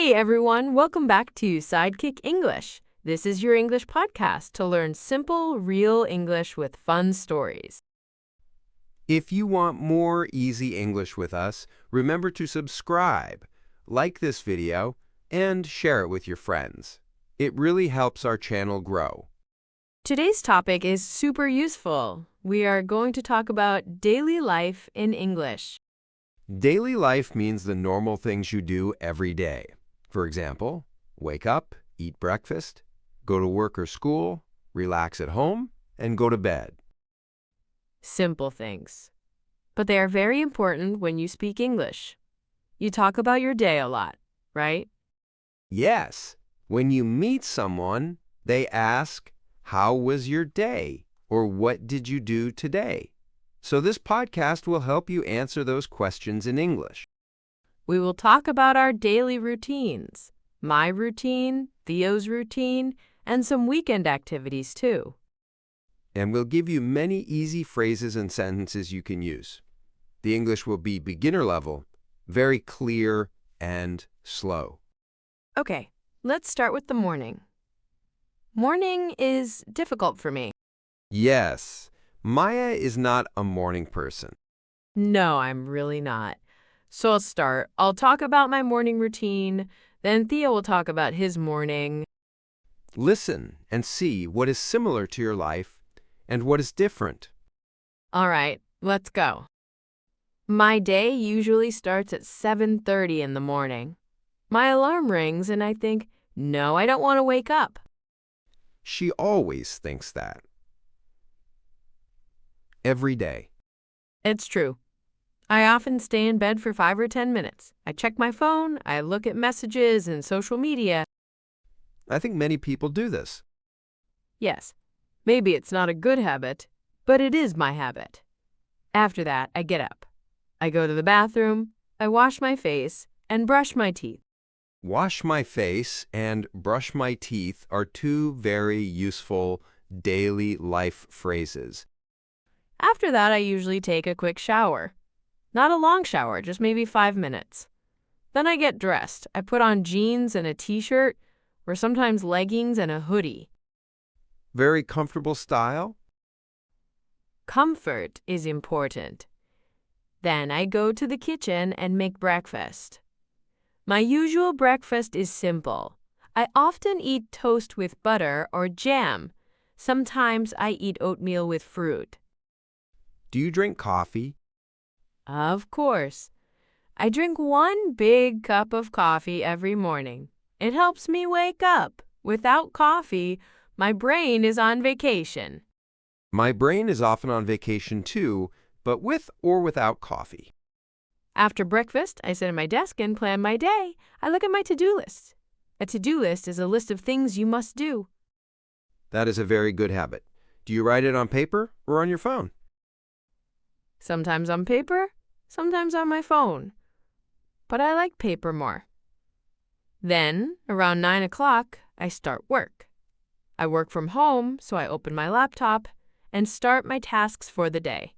Hey everyone, welcome back to Sidekick English. This is your English podcast to learn simple, real English with fun stories. If you want more easy English with us, remember to subscribe, like this video, and share it with your friends. It really helps our channel grow. Today's topic is super useful. We are going to talk about daily life in English. Daily life means the normal things you do every day. For example, wake up, eat breakfast, go to work or school, relax at home, and go to bed. Simple things. But they are very important when you speak English. You talk about your day a lot, right? Yes, when you meet someone, they ask, "How was your day?" or "What did you do today?" So this podcast will help you answer those questions in English. We will talk about our daily routines, my routine, Theo's routine, and some weekend activities too. And we'll give you many easy phrases and sentences you can use. The English will be beginner level, very clear and slow. Okay, let's start with the morning. Morning is difficult for me. Yes, Maya is not a morning person. No, I'm really not. So I'll start. I'll talk about my morning routine, then Theo will talk about his morning. Listen and see what is similar to your life and what is different. All right, let's go. My day usually starts at 7:30 in the morning. My alarm rings and I think, no, I don't want to wake up. She always thinks that. Every day. It's true. I often stay in bed for 5 or 10 minutes. I check my phone, I look at messages and social media. I think many people do this. Yes, maybe it's not a good habit, but it is my habit. After that, I get up. I go to the bathroom, I wash my face, and brush my teeth. Wash my face and brush my teeth are two very useful daily life phrases. After that, I usually take a quick shower. Not a long shower, just maybe 5 minutes. Then I get dressed. I put on jeans and a t-shirt, or sometimes leggings and a hoodie. Very comfortable style. Comfort is important. Then I go to the kitchen and make breakfast. My usual breakfast is simple. I often eat toast with butter or jam. Sometimes I eat oatmeal with fruit. Do you drink coffee? Of course. I drink 1 big cup of coffee every morning. It helps me wake up. Without coffee, my brain is on vacation. My brain is often on vacation too, but with or without coffee. After breakfast, I sit at my desk and plan my day. I look at my to-do list. A to-do list is a list of things you must do. That is a very good habit. Do you write it on paper or on your phone? Sometimes on paper, sometimes on my phone. But I like paper more. Then, around 9 o'clock, I start work. I work from home, so I open my laptop and start my tasks for the day.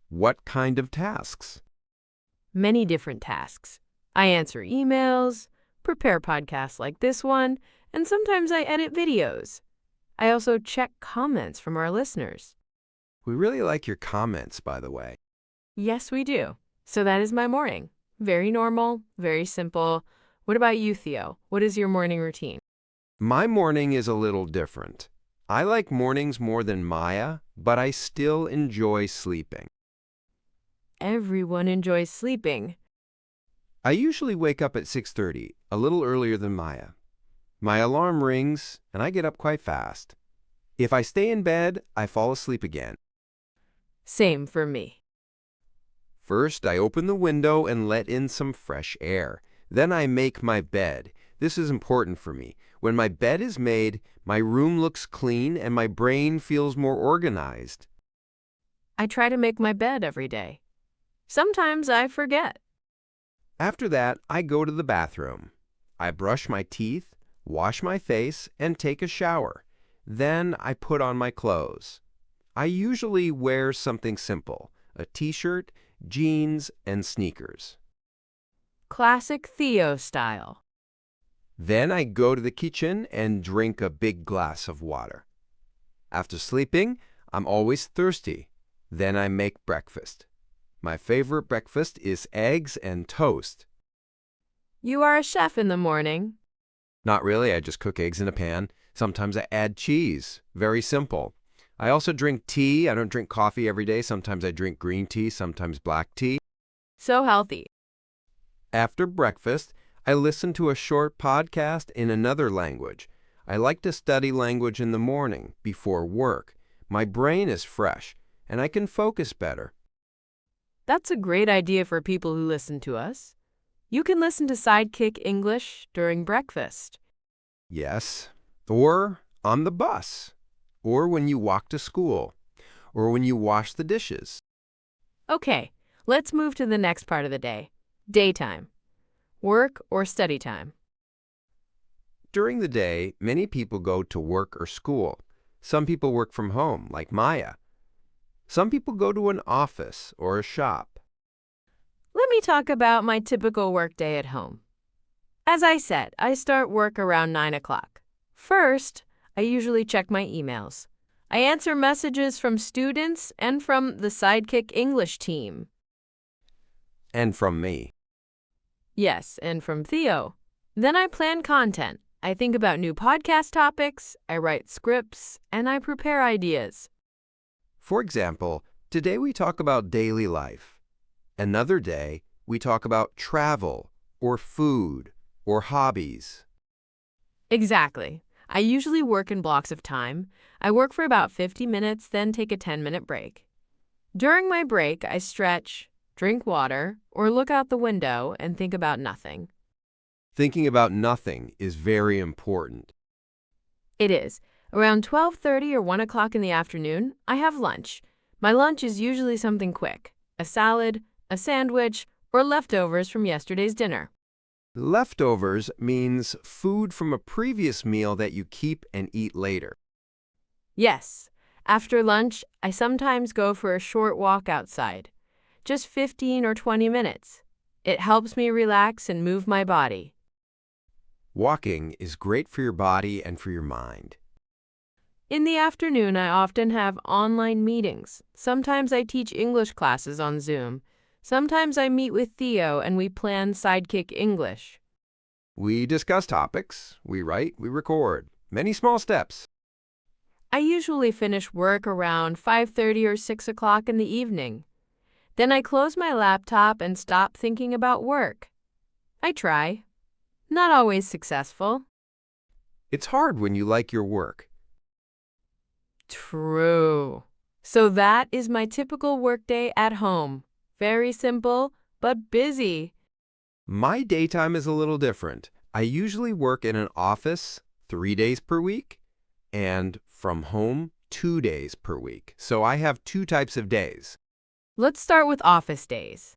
What kind of tasks? Many different tasks. I answer emails, prepare podcasts like this one, and sometimes I edit videos. I also check comments from our listeners. We really like your comments, by the way. Yes, we do. So that is my morning. Very normal, very simple. What about you, Theo? What is your morning routine? My morning is a little different. I like mornings more than Maya, but I still enjoy sleeping. Everyone enjoys sleeping. I usually wake up at 6:30, a little earlier than Maya. My alarm rings, and I get up quite fast. If I stay in bed, I fall asleep again. Same for me. First, I open the window and let in some fresh air. Then I make my bed. This is important for me. When my bed is made, my room looks clean and my brain feels more organized. I try to make my bed every day. Sometimes I forget. After that, I go to the bathroom. I brush my teeth, wash my face, and take a shower. Then I put on my clothes. I usually wear something simple, a t-shirt, jeans, and sneakers. Classic Theo style. Then I go to the kitchen and drink a big glass of water. After sleeping, I'm always thirsty. Then I make breakfast. My favorite breakfast is eggs and toast. You are a chef in the morning. Not really, I just cook eggs in a pan. Sometimes I add cheese. Very simple. I also drink tea. I don't drink coffee every day. Sometimes I drink green tea, sometimes black tea. So healthy. After breakfast, I listen to a short podcast in another language. I like to study language in the morning, before work. My brain is fresh, and I can focus better. That's a great idea for people who listen to us. You can listen to Sidekick English during breakfast. Yes, or on the bus, or when you walk to school, or when you wash the dishes. Okay, let's move to the next part of the day. Daytime. Work or study time. During the day, many people go to work or school. Some people work from home, like Maya. Some people go to an office or a shop. Let me talk about my typical workday at home. As I said, I start work around 9 o'clock. First, I usually check my emails. I answer messages from students and from the Sidekick English team. And from me. Yes, and from Theo. Then I plan content. I think about new podcast topics, I write scripts, and I prepare ideas. For example, today we talk about daily life. Another day, we talk about travel, or food, or hobbies. Exactly. I usually work in blocks of time. I work for about 50 minutes, then take a 10-minute break. During my break, I stretch, drink water, or look out the window and think about nothing. Thinking about nothing is very important. It is. Around 12:30 or 1 o'clock in the afternoon, I have lunch. My lunch is usually something quick, a salad, a sandwich, or leftovers from yesterday's dinner. Leftovers means food from a previous meal that you keep and eat later. Yes, after lunch, I sometimes go for a short walk outside, just 15 or 20 minutes. It helps me relax and move my body. Walking is great for your body and for your mind. In the afternoon, I often have online meetings. Sometimes I teach English classes on Zoom. Sometimes I meet with Theo and we plan Sidekick English. We discuss topics, we write, we record. Many small steps. I usually finish work around 5:30 or 6 o'clock in the evening. Then I close my laptop and stop thinking about work. I try. Not always successful. It's hard when you like your work. True. So that is my typical workday at home. Very simple, but busy. My daytime is a little different. I usually work in an office 3 days per week and from home 2 days per week. So I have two types of days. Let's start with office days.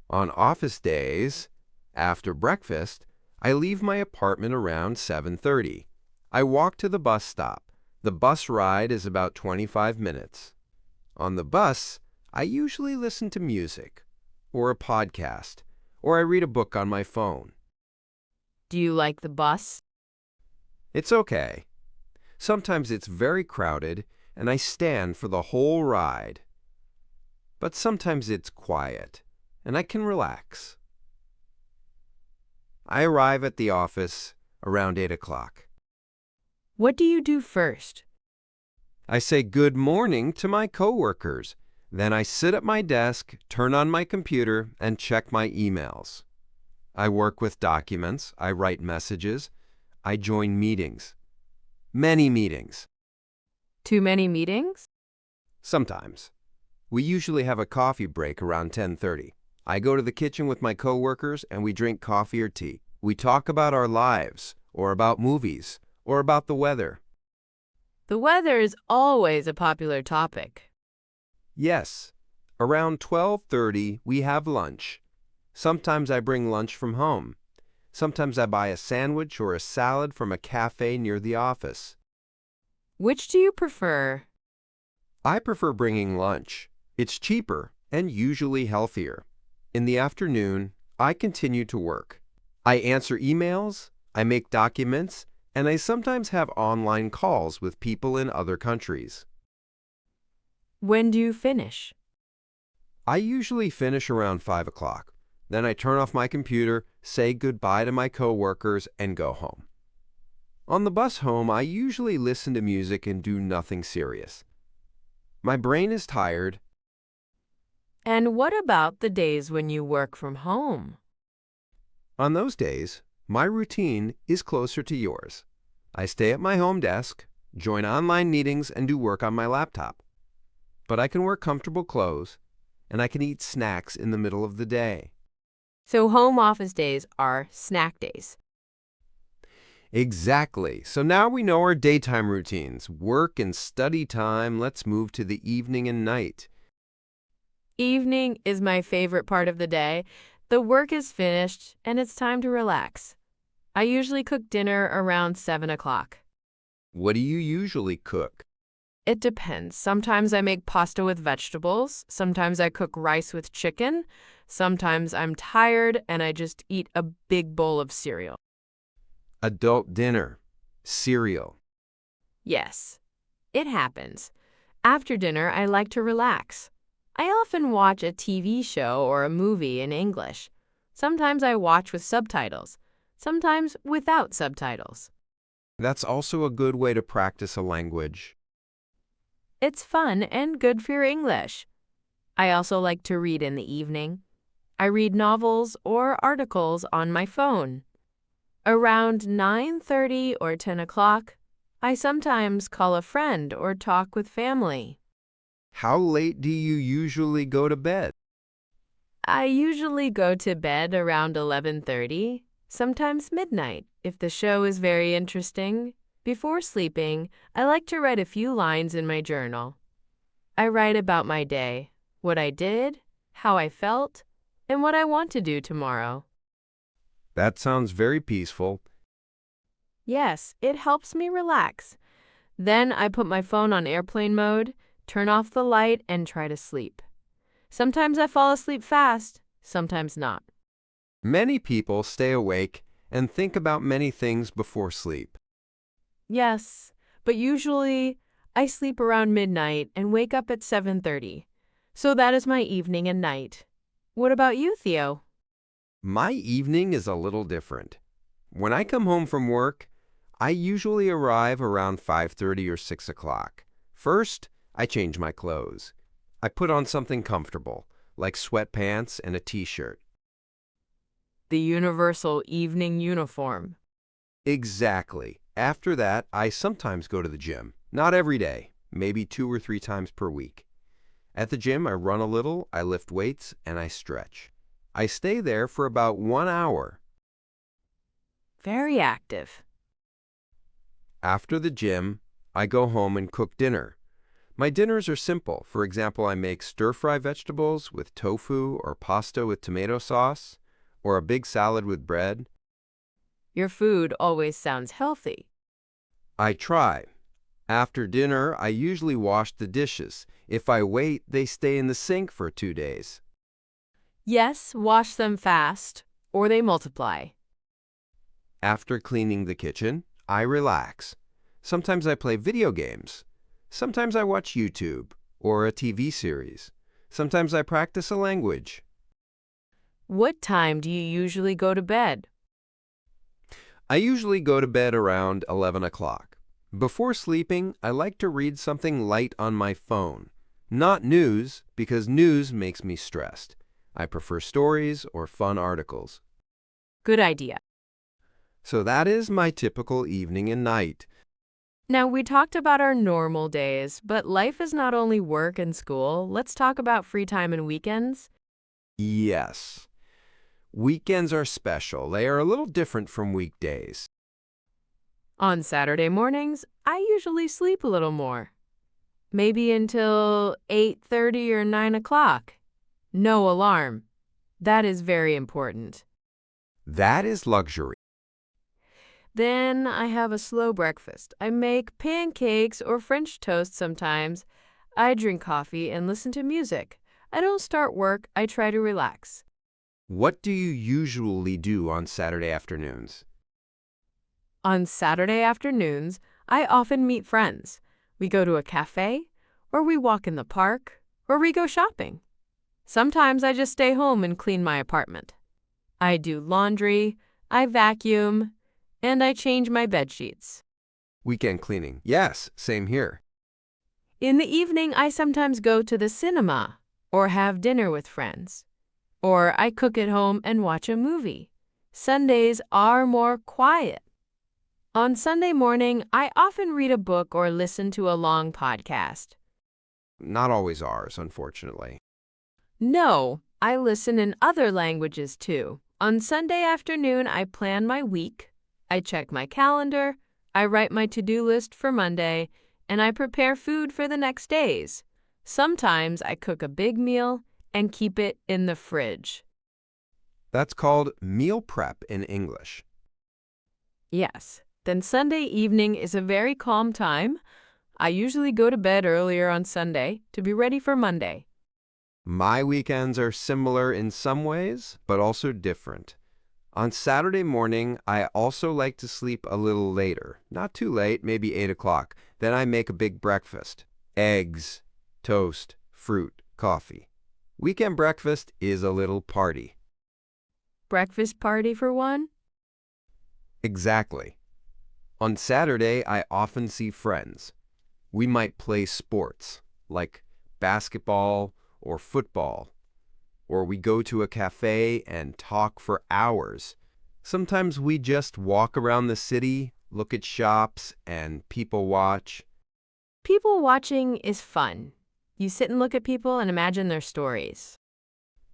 On office days, after breakfast, I leave my apartment around 7:30. I walk to the bus stop. The bus ride is about 25 minutes. On the bus, I usually listen to music, or a podcast, or I read a book on my phone. Do you like the bus? It's okay. Sometimes it's very crowded, and I stand for the whole ride. But sometimes it's quiet, and I can relax. I arrive at the office around 8 o'clock. What do you do first? I say good morning to my coworkers. Then I sit at my desk, turn on my computer, and check my emails. I work with documents, I write messages, I join meetings. Many meetings. Too many meetings? Sometimes. We usually have a coffee break around 10:30. I go to the kitchen with my coworkers and we drink coffee or tea. We talk about our lives, or about movies, or about the weather. The weather is always a popular topic. Yes, around 12:30 we have lunch. Sometimes I bring lunch from home. Sometimes I buy a sandwich or a salad from a café near the office. Which do you prefer? I prefer bringing lunch. It's cheaper and usually healthier. In the afternoon, I continue to work. I answer emails, I make documents, and I sometimes have online calls with people in other countries. When do you finish? I usually finish around 5 o'clock. Then I turn off my computer, say goodbye to my coworkers, and go home. On the bus home, I usually listen to music and do nothing serious. My brain is tired. And what about the days when you work from home? On those days, my routine is closer to yours. I stay at my home desk, join online meetings, and do work on my laptop. But I can wear comfortable clothes, and I can eat snacks in the middle of the day. So home office days are snack days. Exactly. So now we know our daytime routines. Work and study time. Let's move to the evening and night. Evening is my favorite part of the day. The work is finished and it's time to relax. I usually cook dinner around 7 o'clock. What do you usually cook? It depends. Sometimes I make pasta with vegetables. Sometimes I cook rice with chicken. Sometimes I'm tired and I just eat a big bowl of cereal. Adult dinner. Cereal. Yes, it happens. After dinner, I like to relax. I often watch a TV show or a movie in English. Sometimes I watch with subtitles, sometimes without subtitles. That's also a good way to practice a language. It's fun and good for your English. I also like to read in the evening. I read novels or articles on my phone. Around 9:30 or 10 o'clock, I sometimes call a friend or talk with family. How late do you usually go to bed? I usually go to bed around 11:30, sometimes midnight, if the show is very interesting. Before sleeping, I like to write a few lines in my journal. I write about my day, what I did, how I felt, and what I want to do tomorrow. That sounds very peaceful. Yes, it helps me relax. Then I put my phone on airplane mode, turn off the light, and try to sleep. Sometimes I fall asleep fast, sometimes not. Many people stay awake and think about many things before sleep. Yes, but usually I sleep around midnight and wake up at 7:30. So that is my evening and night. What about you, Theo? My evening is a little different. When I come home from work, I usually arrive around 5:30 or 6 o'clock. First, I change my clothes. I put on something comfortable, like sweatpants and a t-shirt. The universal evening uniform. Exactly. After that, I sometimes go to the gym. Not every day, maybe 2 or 3 times per week. At the gym, I run a little, I lift weights, and I stretch. I stay there for about 1 hour. Very active. After the gym, I go home and cook dinner. My dinners are simple. For example, I make stir-fry vegetables with tofu or pasta with tomato sauce, or a big salad with bread. Your food always sounds healthy. I try. After dinner, I usually wash the dishes. If I wait, they stay in the sink for 2 days. Yes, wash them fast, or they multiply. After cleaning the kitchen, I relax. Sometimes I play video games. Sometimes I watch YouTube or a TV series. Sometimes I practice a language. What time do you usually go to bed? I usually go to bed around 11 o'clock. Before sleeping, I like to read something light on my phone. Not news, because news makes me stressed. I prefer stories or fun articles. Good idea. So that is my typical evening and night. Now, we talked about our normal days, but life is not only work and school. Let's talk about free time and weekends. Yes. Weekends are special. They are a little different from weekdays. On Saturday mornings, I usually sleep a little more. Maybe until 8:30 or 9 o'clock. No alarm. That is very important. That is luxury. Then I have a slow breakfast. I make pancakes or French toast sometimes. I drink coffee and listen to music. I don't start work. I try to relax. What do you usually do on Saturday afternoons? On Saturday afternoons, I often meet friends. We go to a café, or we walk in the park, or we go shopping. Sometimes I just stay home and clean my apartment. I do laundry, I vacuum, and I change my bed sheets. Weekend cleaning. Yes, same here. In the evening, I sometimes go to the cinema or have dinner with friends. Or I cook at home and watch a movie. Sundays are more quiet. On Sunday morning, I often read a book or listen to a long podcast. Not always ours, unfortunately. No, I listen in other languages too. On Sunday afternoon, I plan my week. I check my calendar. I write my to-do list for Monday, and I prepare food for the next days. Sometimes I cook a big meal and keep it in the fridge. That's called meal prep in English. Yes, then Sunday evening is a very calm time. I usually go to bed earlier on Sunday to be ready for Monday. My weekends are similar in some ways, but also different. On Saturday morning, I also like to sleep a little later. Not too late, maybe 8 o'clock. Then I make a big breakfast. Eggs, toast, fruit, coffee. Weekend breakfast is a little party. Breakfast party for one? Exactly. On Saturday, I often see friends. We might play sports, like basketball or football. Or we go to a cafe and talk for hours. Sometimes we just walk around the city, look at shops, and people watch. People watching is fun. You sit and look at people and imagine their stories.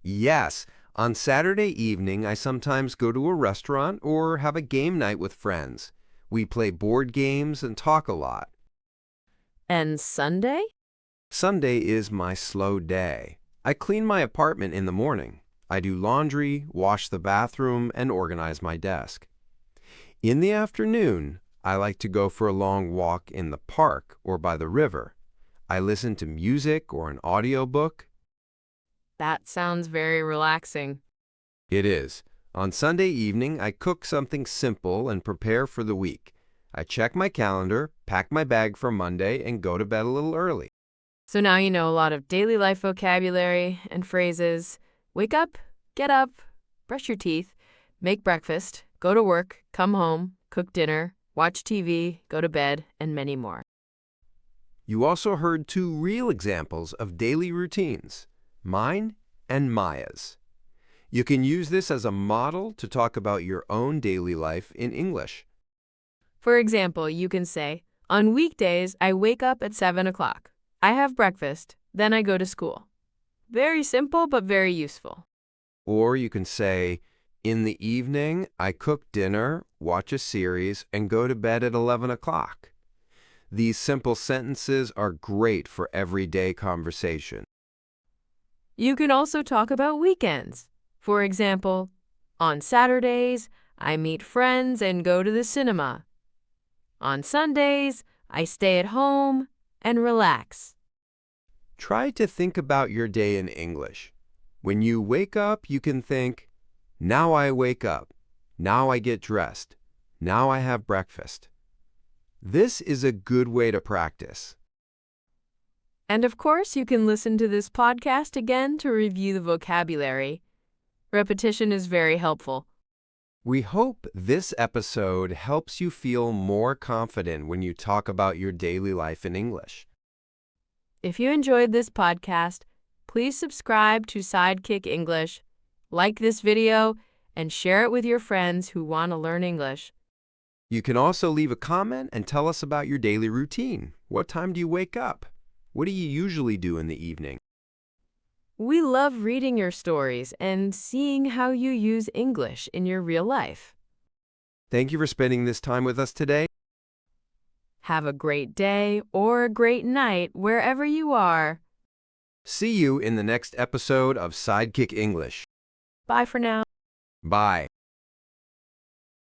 Yes, on Saturday evening, I sometimes go to a restaurant or have a game night with friends. We play board games and talk a lot. And Sunday? Sunday is my slow day. I clean my apartment in the morning. I do laundry, wash the bathroom, and organize my desk. In the afternoon, I like to go for a long walk in the park or by the river. I listen to music or an audiobook. That sounds very relaxing. It is. On Sunday evening, I cook something simple and prepare for the week. I check my calendar, pack my bag for Monday, and go to bed a little early. So now you know a lot of daily life vocabulary and phrases. Wake up, get up, brush your teeth, make breakfast, go to work, come home, cook dinner, watch TV, go to bed, and many more. You also heard two real examples of daily routines, mine and Maya's. You can use this as a model to talk about your own daily life in English. For example, you can say, on weekdays, I wake up at 7 o'clock. I have breakfast, then I go to school. Very simple, but very useful. Or you can say, in the evening, I cook dinner, watch a series, and go to bed at 11 o'clock. These simple sentences are great for everyday conversation. You can also talk about weekends. For example, on Saturdays, I meet friends and go to the cinema. On Sundays, I stay at home and relax. Try to think about your day in English. When you wake up, you can think, now I wake up, now I get dressed, now I have breakfast. This is a good way to practice. And of course, you can listen to this podcast again to review the vocabulary. Repetition is very helpful. We hope this episode helps you feel more confident when you talk about your daily life in English. If you enjoyed this podcast, please subscribe to Sidekick English, like this video, and share it with your friends who want to learn English. You can also leave a comment and tell us about your daily routine. What time do you wake up? What do you usually do in the evening? We love reading your stories and seeing how you use English in your real life. Thank you for spending this time with us today. Have a great day or a great night wherever you are. See you in the next episode of Sidekick English. Bye for now. Bye.